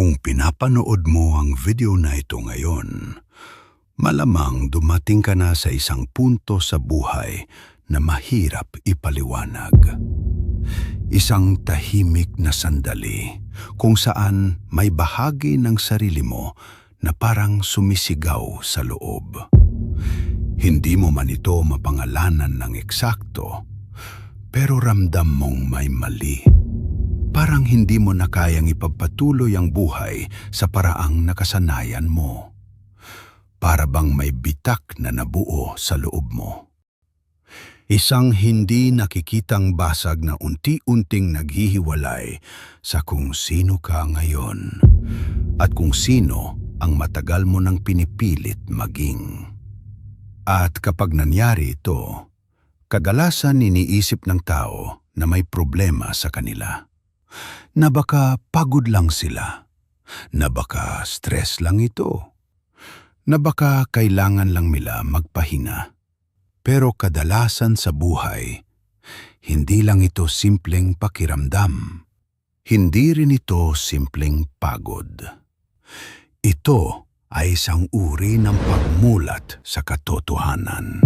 Kung pinapanood mo ang video na ito ngayon, malamang dumating ka na sa isang punto sa buhay na mahirap ipaliwanag. Isang tahimik na sandali kung saan may bahagi ng sarili mo na parang sumisigaw sa loob. Hindi mo man ito mapangalanan ng eksakto, pero ramdam mong may mali. Parang hindi mo na kayang ipagpatuloy ang buhay sa paraang nakasanayan mo. Para bang may bitak na nabuo sa loob mo. Isang hindi nakikitang basag na unti-unting naghihiwalay sa kung sino ka ngayon at kung sino ang matagal mo nang pinipilit maging. At kapag nangyari ito, kadalasan iniisip ng tao na may problema sa kanila. Na baka pagod lang sila, na baka stress lang ito, na baka kailangan lang nila magpahinga. Pero kadalasan sa buhay, hindi lang ito simpleng pakiramdam. Hindi rin ito simpleng pagod. Ito ay isang uri ng pagmulat sa katotohanan.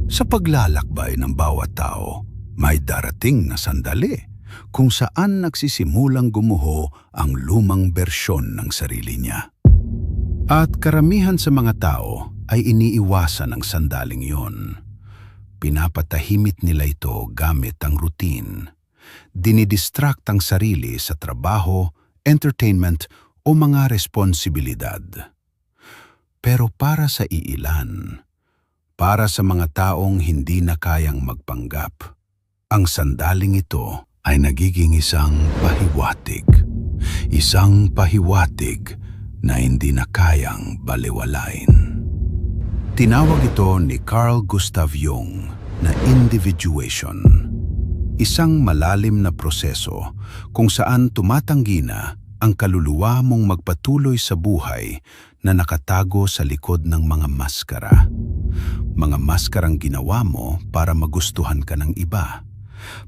Sa paglalakbay ng bawat tao, may darating na sandali kung saan nagsisimulang gumuho ang lumang bersyon ng sarili niya. At karamihan sa mga tao ay iniiwasan ang sandaling iyon. Pinapatahimik nila ito gamit ang routine. Dinidistract ang sarili sa trabaho, entertainment o mga responsibilidad. Pero para sa iilan, para sa mga taong hindi na kayang magpanggap, ang sandaling ito ay nagiging isang pahiwatig. Isang pahiwatig na hindi na kayang baliwalain. Tinawag ito ni Carl Gustav Jung na individuation. Isang malalim na proseso kung saan tumatanggi na ang kaluluwa mong magpatuloy sa buhay na nakatago sa likod ng mga maskara. Mga maskarang ginawa mo para magustuhan ka ng iba,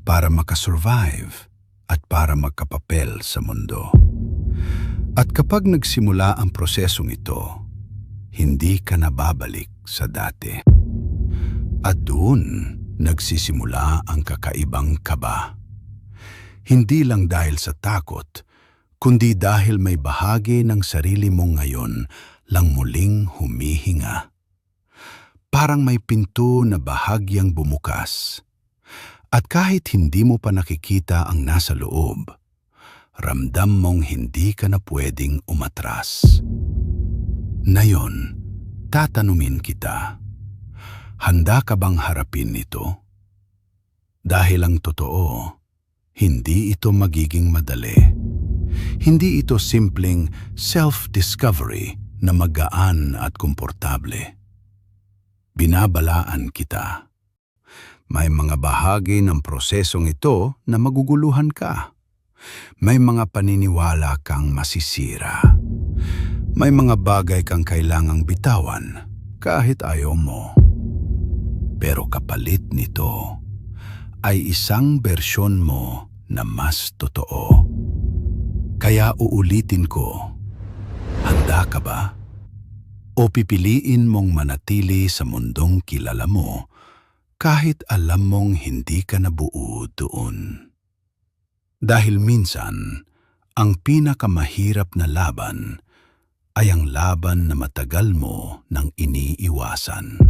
para makasurvive at para magkapapel sa mundo. At kapag nagsimula ang prosesong ito, hindi ka na babalik sa dati. At doon nagsisimula ang kakaibang kaba. Hindi lang dahil sa takot, kundi dahil may bahagi ng sarili mo ngayon lang muling humihinga. Parang may pinto na bahagyang bumukas. At kahit hindi mo pa nakikita ang nasa loob, ramdam mong hindi ka na pwedeng umatras. Ngayon, tatanungin kita, handa ka bang harapin ito? Dahil ang totoo, hindi ito magiging madali. Hindi ito simpleng self-discovery na magaan at komportable. Binabalaan kita. May mga bahagi ng prosesong ito na maguguluhan ka. May mga paniniwala kang masisira. May mga bagay kang kailangang bitawan kahit ayaw mo. Pero kapalit nito ay isang bersyon mo na mas totoo. Kaya uulitin ko, handa ka ba? O pipiliin mong manatili sa mundong kilala mo kahit alam mong hindi ka nabuo doon? Dahil minsan, ang pinakamahirap na laban ay ang laban na matagal mo nang iniiwasan.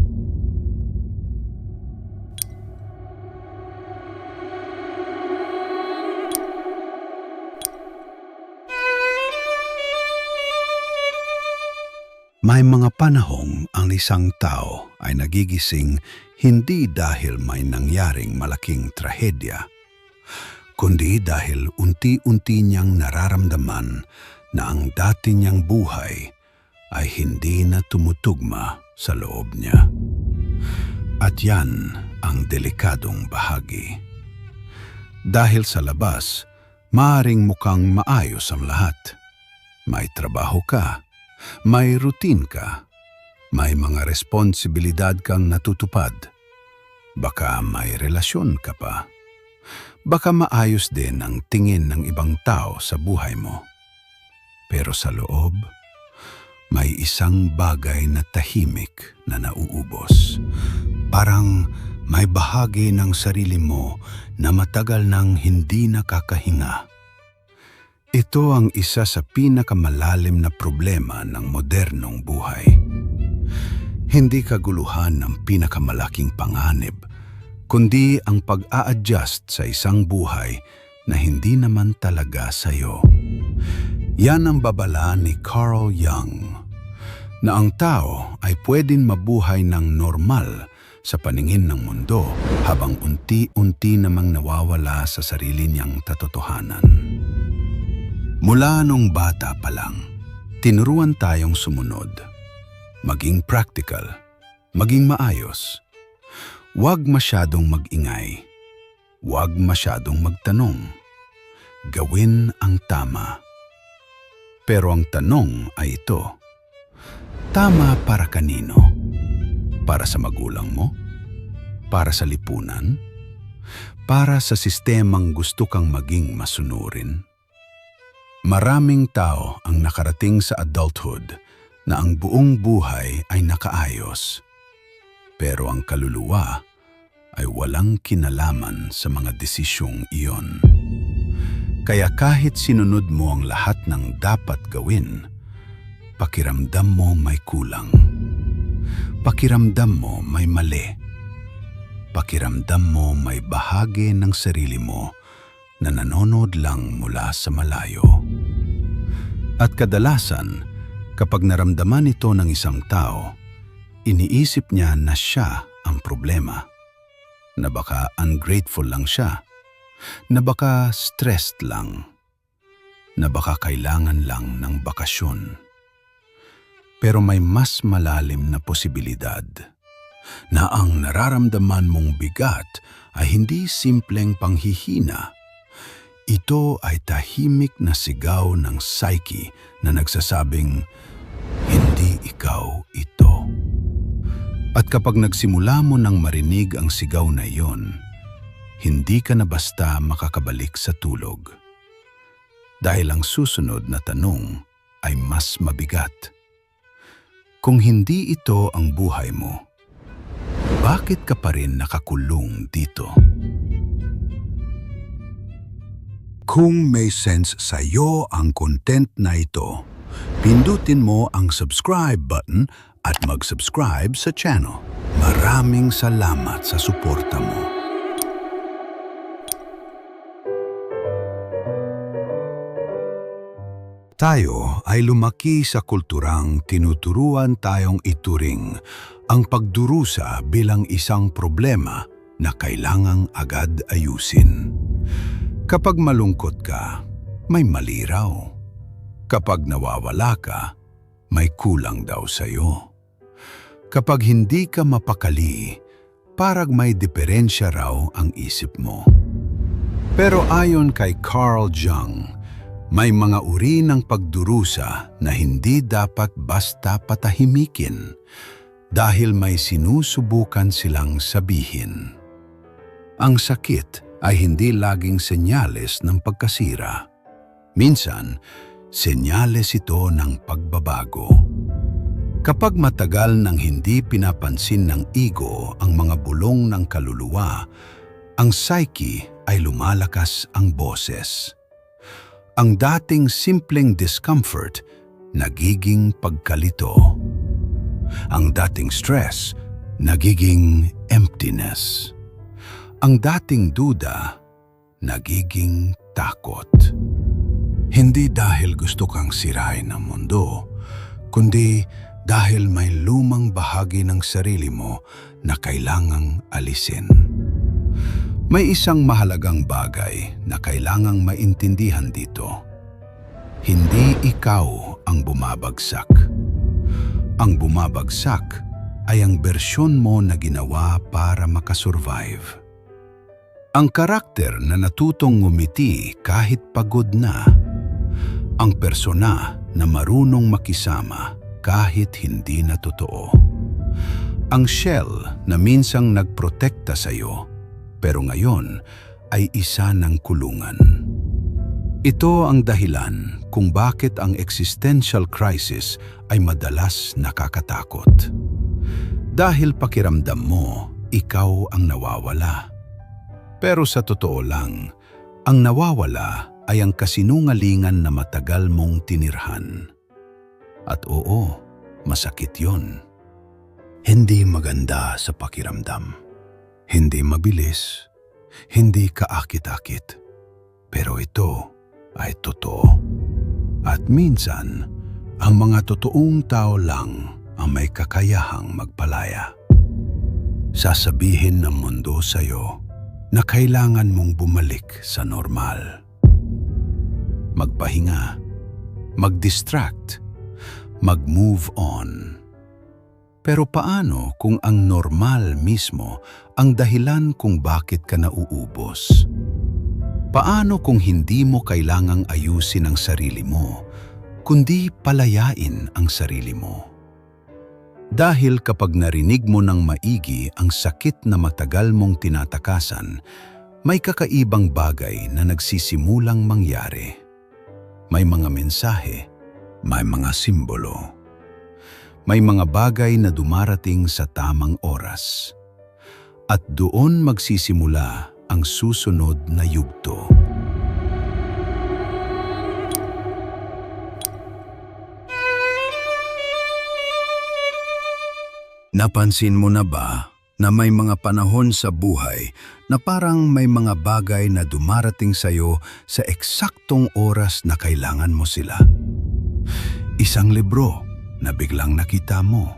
May mga panahong ang isang tao ay nagigising hindi dahil may nangyaring malaking trahedya, kundi dahil unti-unti niyang nararamdaman na ang dati niyang buhay ay hindi na tumutugma sa loob niya. At yan ang delikadong bahagi. Dahil sa labas, maaaring mukhang maayos ang lahat. May trabaho ka, may routine ka, may mga responsibilidad kang natutupad. Baka may relasyon ka pa. Baka maayos din ang tingin ng ibang tao sa buhay mo. Pero sa loob, may isang bagay na tahimik na nauubos. Parang may bahagi ng sarili mo na matagal nang hindi nakakahinga. Ito ang isa sa pinakamalalim na problema ng modernong buhay. Hindi kaguluhan ng pinakamalaking panganib, kundi ang pag-a-adjust sa isang buhay na hindi naman talaga sa'yo. Yan ang babala ni Carl Jung, na ang tao ay pwedeng mabuhay ng normal sa paningin ng mundo habang unti-unti namang nawawala sa sarili niyang katotohanan. Mula nung bata pa lang, tinuruan tayong sumunod, maging practical, maging maayos. Huwag masyadong mag-ingay, huwag masyadong magtanong. Gawin ang tama. Pero ang tanong ay ito, tama para kanino? Para sa magulang mo? Para sa lipunan? Para sa sistemang gusto kang maging masunurin? Maraming tao ang nakarating sa adulthood na ang buong buhay ay nakaayos. Pero ang kaluluwa ay walang kinalaman sa mga desisyong iyon. Kaya kahit sinunod mo ang lahat ng dapat gawin, pakiramdam mo may kulang. Pakiramdam mo may mali. Pakiramdam mo may bahagi ng sarili mo na nanonood lang mula sa malayo. At kadalasan, kapag naramdaman ito ng isang tao, iniisip niya na siya ang problema. Na baka ungrateful lang siya. Na baka stressed lang. Na baka kailangan lang ng bakasyon. Pero may mas malalim na posibilidad na ang nararamdaman mong bigat ay hindi simpleng panghihina. Ito ay tahimik na sigaw ng psyche na nagsasabing, hindi ikaw ito. At kapag nagsimula mo nang marinig ang sigaw na iyon, hindi ka na basta makakabalik sa tulog. Dahil ang susunod na tanong ay mas mabigat. Kung hindi ito ang buhay mo, bakit ka pa rin nakakulong dito? Kung may sense sa iyo ang content na ito, pindutin mo ang subscribe button at mag-subscribe sa channel. Maraming salamat sa suporta mo. Tayo ay lumaki sa kulturang tinuturuan tayong ituring ang pagdurusa bilang isang problema na kailangang agad ayusin. Kapag malungkot ka, may mali raw. Kapag nawawala ka, may kulang daw sa'yo. Kapag hindi ka mapakali, parang may diferensya raw ang isip mo. Pero ayon kay Carl Jung, may mga uri ng pagdurusa na hindi dapat basta patahimikin dahil may sinusubukan silang sabihin. Ang sakit ay hindi laging senyales ng pagkasira. Minsan, senyales ito ng pagbabago. Kapag matagal nang hindi pinapansin ng ego ang mga bulong ng kaluluwa, ang psyche ay lumalakas ang boses. Ang dating simpleng discomfort, nagiging pagkalito. Ang dating stress, nagiging emptiness. Ang dating duda, nagiging takot. Hindi dahil gusto kang sirain ang mundo, kundi dahil may lumang bahagi ng sarili mo na kailangang alisin. May isang mahalagang bagay na kailangang maintindihan dito. Hindi ikaw ang bumabagsak. Ang bumabagsak ay ang bersyon mo na ginawa para makasurvive. Ang karakter na natutong ngumiti kahit pagod na. Ang persona na marunong makisama kahit hindi na totoo. Ang shell na minsang nagprotekta sa iyo pero ngayon ay isa ng kulungan. Ito ang dahilan kung bakit ang existential crisis ay madalas nakakatakot. Dahil pakiramdam mo, ikaw ang nawawala. Pero sa totoo lang, ang nawawala ay ang kasinungalingan na matagal mong tinirhan. At oo, masakit yon. Hindi maganda sa pakiramdam. Hindi mabilis. Hindi kaakit-akit. Pero ito ay totoo. At minsan, ang mga totoong tao lang ang may kakayahang magpalaya. Sasabihin ng mundo sa'yo na kailangan mong bumalik sa normal. Magpahinga, mag-distract, mag-move on. Pero paano kung ang normal mismo ang dahilan kung bakit ka nauubos? Paano kung hindi mo kailangang ayusin ang sarili mo, kundi palayain ang sarili mo? Dahil kapag narinig mo ng maigi ang sakit na matagal mong tinatakasan, may kakaibang bagay na nagsisimulang mangyari. May mga mensahe, may mga simbolo. May mga bagay na dumarating sa tamang oras. At doon magsisimula ang susunod na yugto. Napansin mo na ba na may mga panahon sa buhay na parang may mga bagay na dumarating sa'yo sa eksaktong oras na kailangan mo sila? Isang libro na biglang nakita mo.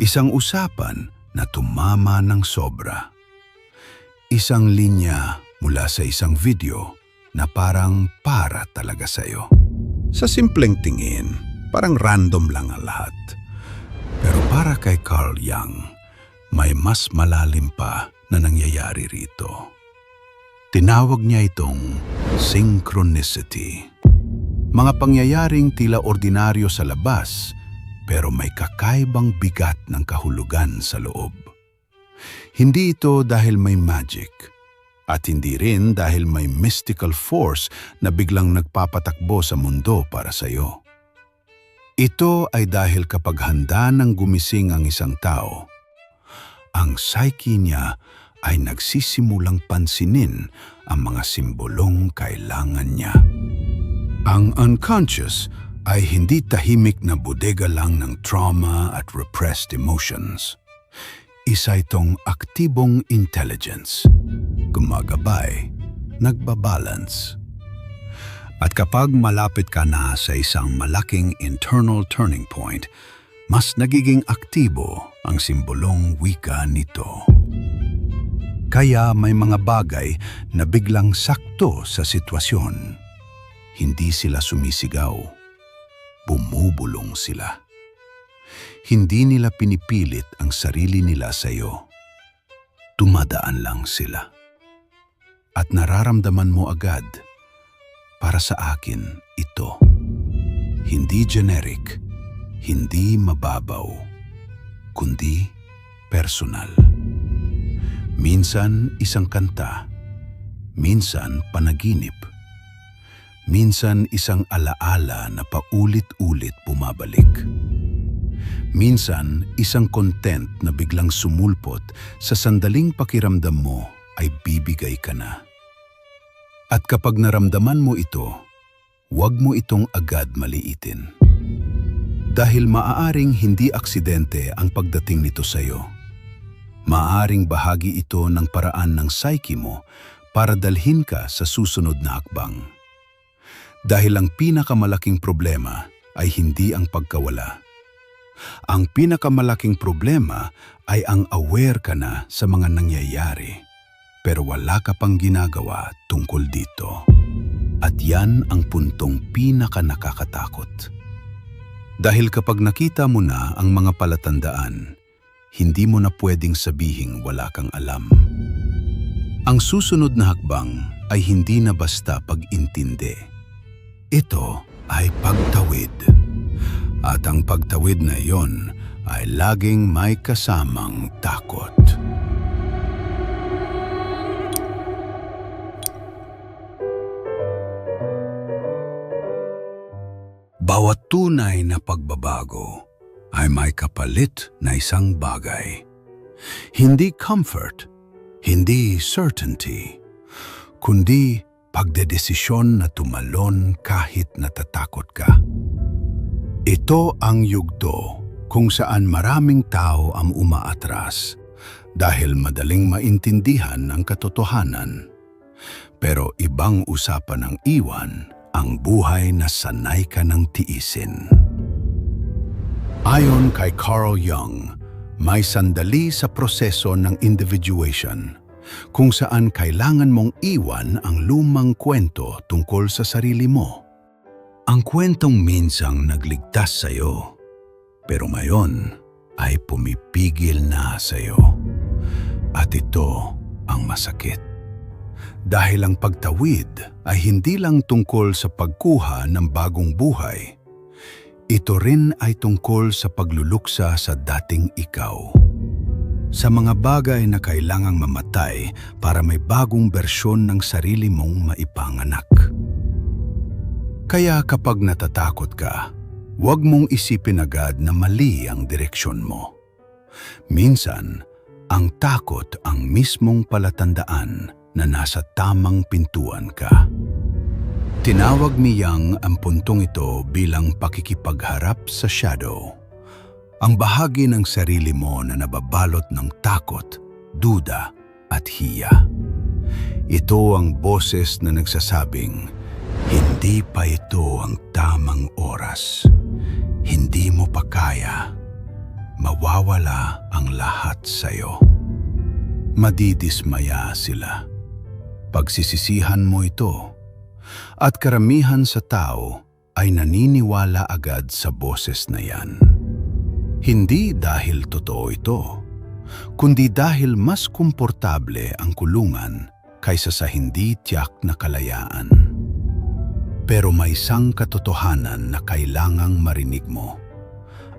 Isang usapan na tumama ng sobra. Isang linya mula sa isang video na parang para talaga sa'yo. Sa simpleng tingin, parang random lang ang lahat. Pero para kay Carl Jung, may mas malalim pa na nangyayari rito. Tinawag niya itong synchronicity. Mga pangyayaring tila ordinaryo sa labas, pero may kakaibang bigat ng kahulugan sa loob. Hindi ito dahil may magic, at hindi rin dahil may mystical force na biglang nagpapatakbo sa mundo para sa iyo. Ito ay dahil kapag handa nang gumising ang isang tao, ang psyche niya ay nagsisimulang pansinin ang mga simbolong kailangan niya. Ang unconscious ay hindi tahimik na bodega lang ng trauma at repressed emotions. Isa itong aktibong intelligence, gumagabay, nagbabalance. At kapag malapit ka na sa isang malaking internal turning point, mas nagiging aktibo ang simbolong wika nito. Kaya may mga bagay na biglang sakto sa sitwasyon. Hindi sila sumisigaw, bumubulong sila. Hindi nila pinipilit ang sarili nila sa iyo. Tumadaan lang sila. At nararamdaman mo agad, para sa akin ito. Hindi generic, hindi mababaw, kundi personal. Minsan isang kanta, minsan panaginip. Minsan isang alaala na paulit-ulit bumabalik. Minsan isang content na biglang sumulpot sa sandaling pakiramdam mo ay bibigay ka na. At kapag naramdaman mo ito, huwag mo itong agad maliitin. Dahil maaaring hindi aksidente ang pagdating nito sa iyo. Maaaring bahagi ito ng paraan ng psyche mo para dalhin ka sa susunod na hakbang. Dahil ang pinakamalaking problema ay hindi ang pagkawala. Ang pinakamalaking problema ay ang aware ka na sa mga nangyayari, pero wala ka pang ginagawa tungkol dito. At yan ang puntong pinakanakakatakot. Dahil kapag nakita mo na ang mga palatandaan, hindi mo na pwedeng sabihing wala kang alam. Ang susunod na hakbang ay hindi na basta pag-intindi. Ito ay pagtawid. At ang pagtawid na iyon ay laging may kasamang takot. Bawat tunay na pagbabago ay may kapalit na isang bagay. Hindi comfort, hindi certainty, kundi pagdedesisyon na tumalon kahit natatakot ka. Ito ang yugto kung saan maraming tao ang umaatras dahil madaling maintindihan ang katotohanan. Pero ibang usapan ang iwan ang buhay na sanay ka ng tiisin. Ayon kay Carl Jung, may sandali sa proseso ng individuation kung saan kailangan mong iwan ang lumang kwento tungkol sa sarili mo. Ang kwentong minsang nagligtas sa'yo, pero ngayon ay pumipigil na sa'yo. At ito ang masakit. Dahil ang pagtawid ay hindi lang tungkol sa pagkuha ng bagong buhay. Ito rin ay tungkol sa pagluluksa sa dating ikaw. Sa mga bagay na kailangang mamatay para may bagong bersyon ng sarili mong maipanganak. Kaya kapag natatakot ka, huwag mong isipin agad na mali ang direksyon mo. Minsan, ang takot ang mismong palatandaan na nasa tamang pintuan ka. Tinawag ni Jung ang puntong ito bilang pakikipagharap sa shadow. Ang bahagi ng sarili mo na nababalot ng takot, duda at hiya. Ito ang boses na nagsasabing, hindi pa ito ang tamang oras. Hindi mo pa kaya. Mawawala ang lahat sa'yo. Madidismaya sila. Pagsisisihan mo ito, at karamihan sa tao ay naniniwala agad sa boses na yan. Hindi dahil totoo ito, kundi dahil mas komportable ang kulungan kaysa sa hindi tiyak na kalayaan. Pero may isang katotohanan na kailangang marinig mo.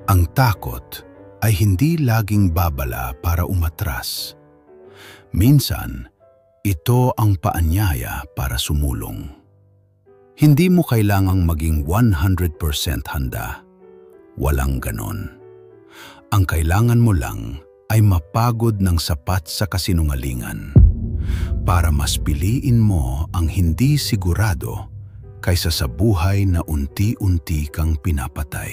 Ang takot ay hindi laging babala para umatras. Minsan, ito ang paanyaya para sumulong. Hindi mo kailangang maging 100% handa. Walang ganon. Ang kailangan mo lang ay mapagod ng sapat sa kasinungalingan para mas piliin mo ang hindi sigurado kaysa sa buhay na unti-unti kang pinapatay.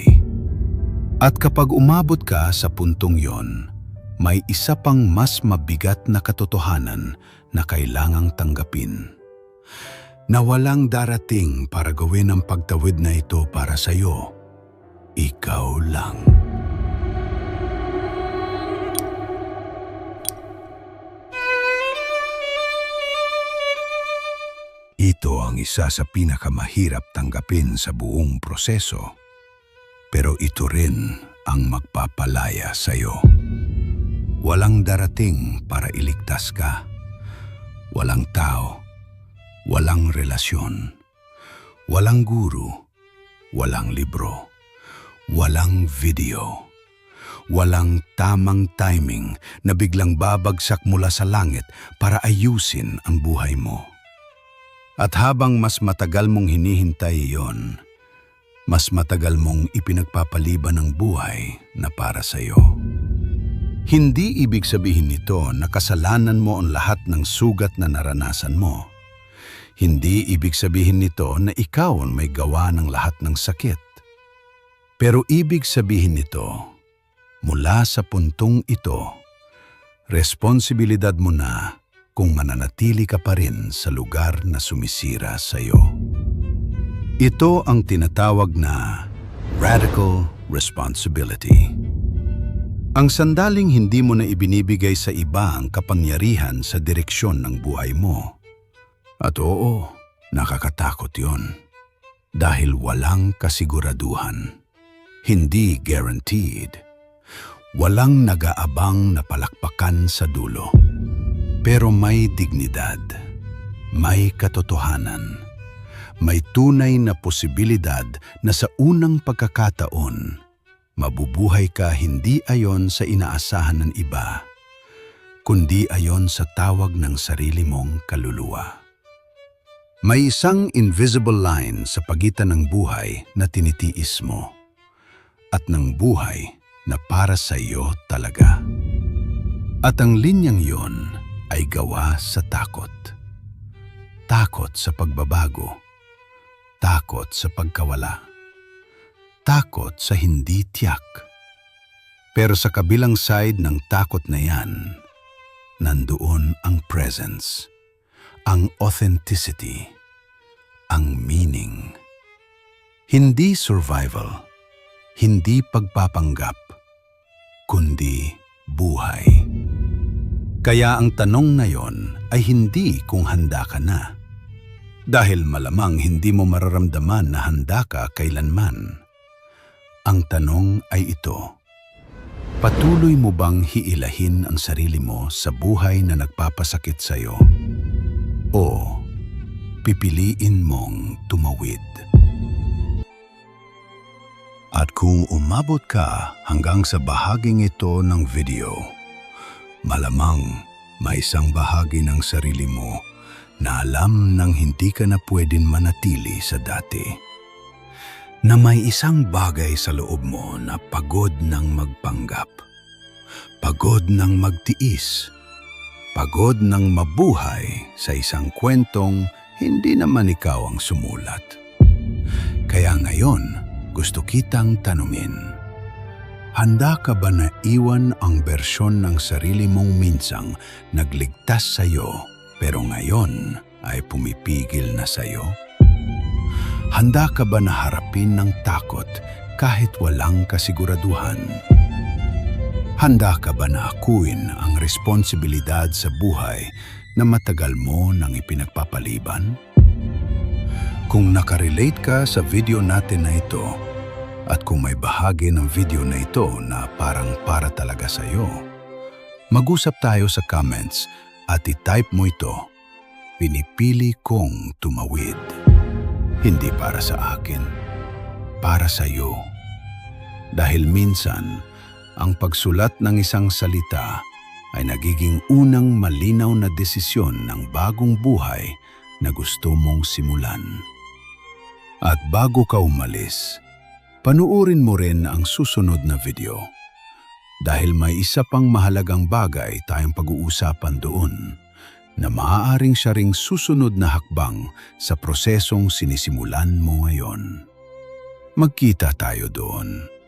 At kapag umabot ka sa puntong yon, may isa pang mas mabigat na katotohanan na kailangang tanggapin. Na walang darating para gawin ang pagtawid na ito para sa iyo. Ikaw lang. Ito ang isa sa pinakamahirap tanggapin sa buong proseso. Pero ito rin ang magpapalaya sa iyo. Walang darating para iligtas ka. Walang tao, walang relasyon, walang guru, walang libro, walang video, walang tamang timing na biglang babagsak mula sa langit para ayusin ang buhay mo. At habang mas matagal mong hinihintay iyon, mas matagal mong ipinagpapaliban ang buhay na para sa iyo. Hindi ibig sabihin nito na kasalanan mo ang lahat ng sugat na naranasan mo. Hindi ibig sabihin nito na ikaw ang may gawa ng lahat ng sakit. Pero ibig sabihin nito, mula sa puntong ito, responsibilidad mo na kung mananatili ka pa rin sa lugar na sumisira sa iyo. Ito ang tinatawag na radical responsibility. Ang sandaling hindi mo na ibinibigay sa iba ang kapangyarihan sa direksyon ng buhay mo. At oo, nakakatakot yon. Dahil walang kasiguraduhan. Hindi guaranteed. Walang nag-aabang na palakpakan sa dulo. Pero may dignidad, may katotohanan, may tunay na posibilidad na sa unang pagkakataon, mabubuhay ka hindi ayon sa inaasahan ng iba, kundi ayon sa tawag ng sarili mong kaluluwa. May isang invisible line sa pagitan ng buhay na tinitiis mo at ng buhay na para sa iyo talaga. At ang linyang yon ay gawa sa takot. Takot sa pagbabago. Takot sa pagkawala. Takot sa hindi tiyak. Pero sa kabilang side ng takot na yan, nandoon ang presence, ang authenticity, ang meaning. Hindi survival, hindi pagpapanggap, kundi buhay. Kaya ang tanong na yon ay hindi kung handa ka na. Dahil malamang hindi mo mararamdaman na handa ka kailanman. Ang tanong ay ito, patuloy mo bang hiilahin ang sarili mo sa buhay na nagpapasakit sa iyo? O pipiliin mong tumawid? At kung umabot ka hanggang sa bahaging ito ng video, malamang may isang bahagi ng sarili mo na alam nang hindi ka na pwedeng manatili sa dati. Na may isang bagay sa loob mo na pagod ng magpanggap, pagod ng magtiis, pagod ng mabuhay sa isang kwentong hindi naman ikaw ang sumulat. Kaya ngayon, gusto kitang tanungin, handa ka ba na iwan ang bersyon ng sarili mong minsang nagligtas sa iyo pero ngayon ay pumipigil na sa iyo? Handa ka ba na harapin ng takot kahit walang kasiguraduhan? Handa ka ba na akuin ang responsibilidad sa buhay na matagal mo nang ipinagpapaliban? Kung nakarelate ka sa video natin na ito at kung may bahagi ng video na ito na parang para talaga sa iyo, mag-usap tayo sa comments at i-type mo ito, pinipili kong tumawid. Hindi para sa akin, para sa iyo. Dahil minsan, ang pagsulat ng isang salita ay nagiging unang malinaw na desisyon ng bagong buhay na gusto mong simulan. At bago ka umalis, panuorin mo rin ang susunod na video. Dahil may isa pang mahalagang bagay tayong pag-uusapan doon, na maaaring siya ring susunod na hakbang sa prosesong sinisimulan mo ngayon. Magkita tayo doon.